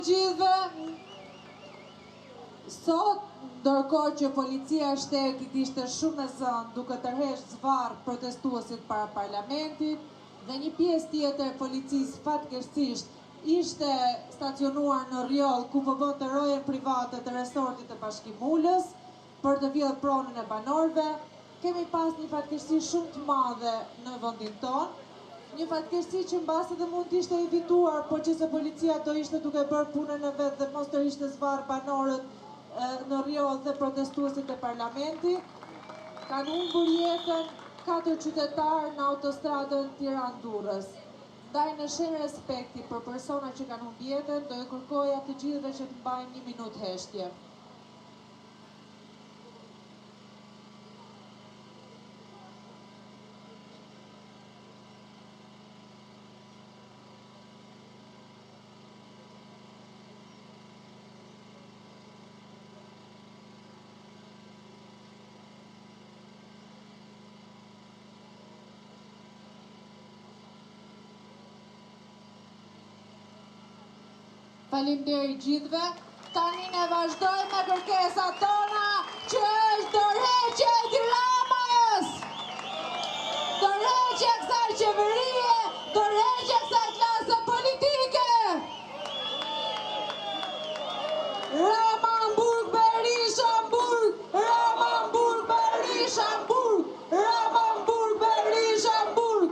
Gjithve, sot, ndërkohë që policia e shtetit ishte shumë e zënë duke tërheqë zvarr protestuesit para parlamentit dhe një pjesë tjetër policisë fatkeqësisht ishte stacionuar në rjoll ku po bënte rojen private të resortit të Bashkimulës për të vjedhur pronën e banorëve, kemi pas një fatkeqësi shumë të madhe në vendin tonë. Një fatkeqësi që mbasi dhe mund t'ishte evituar, po që se policia do ishte duke bërë punën e vetë dhe mos të ishte zvarë banorët në rjoll dhe protestuesit e parlamentit, kanë humbur jetën 4 qytetarë në autostradën Tiranë-Durrës. Ndaj në shenjë respekti për persona që kanë humbur jetën, do e kërkoja të gjithëve që të mbajnë 1 minutë heshtje. Faleminderit gjithëve. Tani ne vazhdojmë me kërkesat tona, që është dorëheqja e këtij Ramës. Dorëheqja e kësaj qeverie, dorëheqja e kësaj klase politike. Ramamburg, Berishamburg, Ramamburg, Berishamburg, Ramamburg, Berishamburg.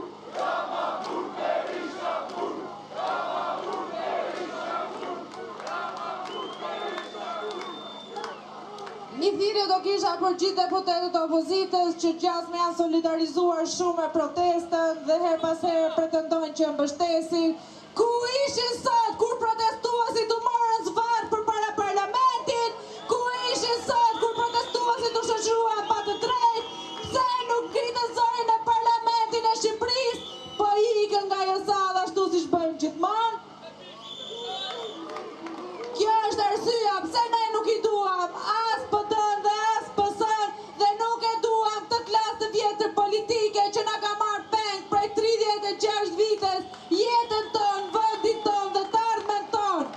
Një thirrje do kisha për gjithë deputetët e opozitës që gjasme janë solidarizuar shumë me protestën dhe her pas here pretendojnë që mbështesin. Ku ishin sot kur protestuesit u morën zvarr përpara parlamentit? Ku ishin sot kur protestuesit u shoqëruan pa të drejtë? Pse nuk ngritën zërin në parlamentin e Shqipërisë, po ikën nga ajo sallë ashtu siç bëjmë gjithmonë? Kjo është arsyeja pse ne nuk i duam as PD-n dhe as PS-n dhe nuk e duam të klasë të vjetër politike që na ka marrë peng prej 36 vites jetën tonë, vendin tonë dhe të ardhmen tonë.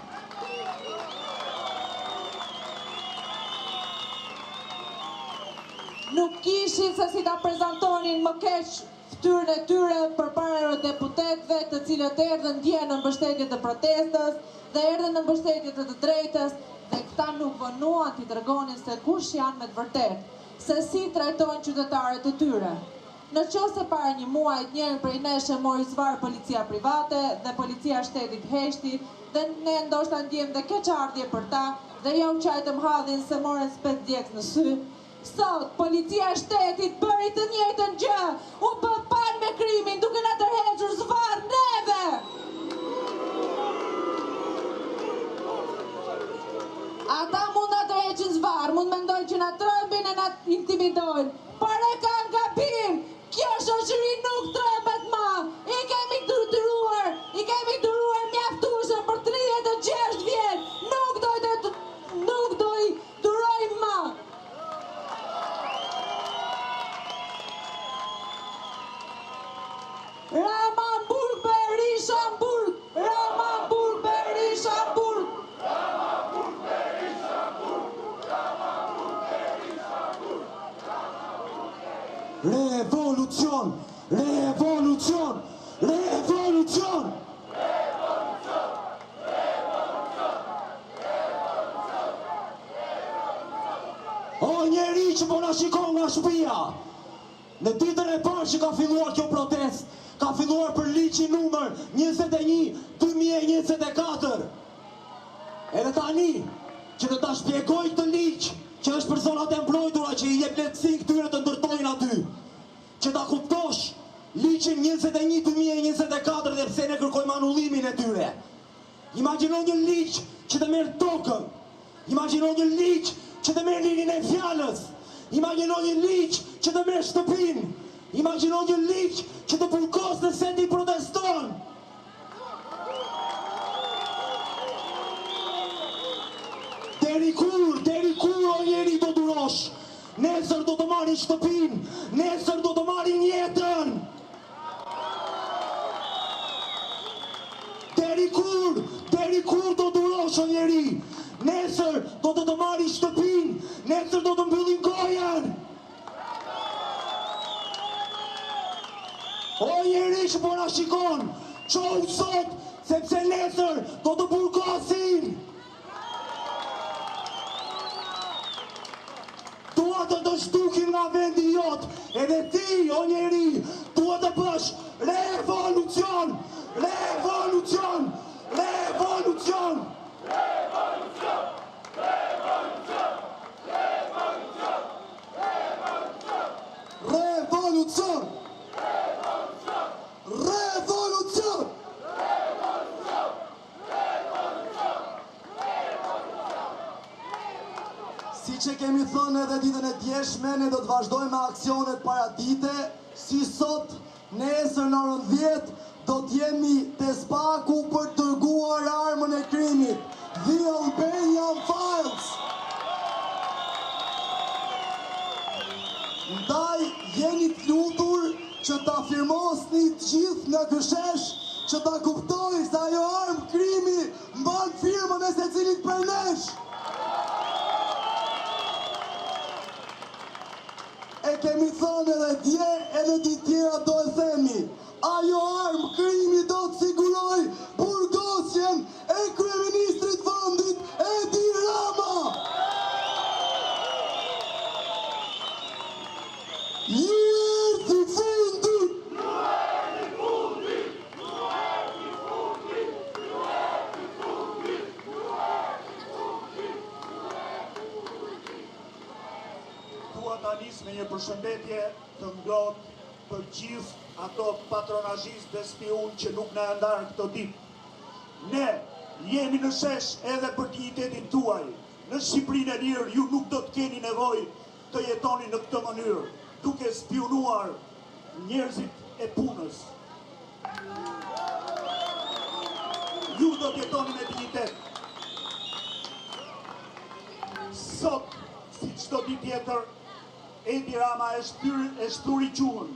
Nuk kishin se si ta prezantonin më keq fytyrën e tyre përpara eurodeputetëve, të cilët erdhën dje në mbështetje të protestës dhe erdhën në mbështetje të të drejtës, dhe këta nuk vonuan t'i tregonin se kush janë me të vërtetë, se si trajtojnë qytetarët e tyre. Në qoftë se para një muaji njëri prej nesh e mori zvarr policia private dhe policia e shtetit heshti, dhe ne ndoshta ndjejmë dhe keqardhje për ta dhe jo qajtëm hadhin se morën spec djegës në sy. Sot, policia e shtetit bëri të njëjtën gjë, u bë pan me krimin duke na tërhequr zvarr neve. Ata mund na tërheqin zvarr, mund mendojnë që na trembin e na intimidojnë, por e kanë gabim. Kjo shoqëri nuk trembet më. I kemi duruar mjaftueshëm për 36 vjet. Nuk do i durojmë më. Ramamburg, Berishamburg, Ramamburg, Berishamburg. Ramamburg, Berishamburg, Ramamburg, Berishamburg, Ramamburg. Revolucion, revolucion, revolucion. O njeri që po na shikon nga shtëpia, në ditën e parë që ka filluar kjo protestë, ka filluar për ligjin numër 21/2024. Edhe tani që do ta shpjegoj këtë ligj, që është për zonat e mbrojtura që i jep lehtësi këtyre të ndërtojnë aty, që ta kuptosh ligjin 21/2024 dhe pse ne kërkojmë anullimin e tyre. Imagjino një ligj që të merr tokën, imagjino një ligj që të merr linin e fjalës, imagjino një ligj që të merr shtëpinë, imagjino një ligj që të burgos nëse ti proteston. Deri kur o njeri do durosh? Nesër do të marrin shtëpinë, nesër do të marrin jetën. Deri kur do durosh? kuptosh o njeri, nesër do të marri shtëpin, nesër do të mbyllin gojen. O njeri që po na shikon, qohu sot, sepse nesër do të burgosin. Tua të shtukin nga vendi jot, edhe ti, o njeri, tua të bësh revolucion, revolucion, revolucion. Revolucion, revolucion, revolucion, revolucion. Revolucion, revolucion. Si që kemi thënë edhe ditën e djeshme, ne do të vazhdojmë aksionet paradite, si sot, nesër në orën 10, do t'jemi të spaku për të dërguar armën e krimit, The Albanian Files. Ndaj, jeni të lutur që ta firmosni të gjithë në këshesh, që ta kuptoj se ajo armë krimi mban firmën e secilit për nesh. E kemi thënë edhe dje, edhe ditë tjera do e themi. Ajo armë krimi do të siguroj burgosjen e kryeministrit vendit Edi Rama. Ju erdhi fundi! Ju erdhi fundi! Ju erdhi fundi! Ju erdhi fundi! Ju erdhi fundi! Dua ta nis me një përshëndetje të ngrohtë për gjithë ato patronazhist dhe spion që nuk na ndarën këto ditë. Ne jemi në shesh edhe për dignitetin tuaj. Në Shqipërinë e lirë ju nuk do të keni nevojë të jetoni në këtë mënyrë, duke spionuar njerëzit e punës. Ju do të jetoni me dignitet. Sot, si çdo ditë tjetër, Edi Rama e shturi gjuhën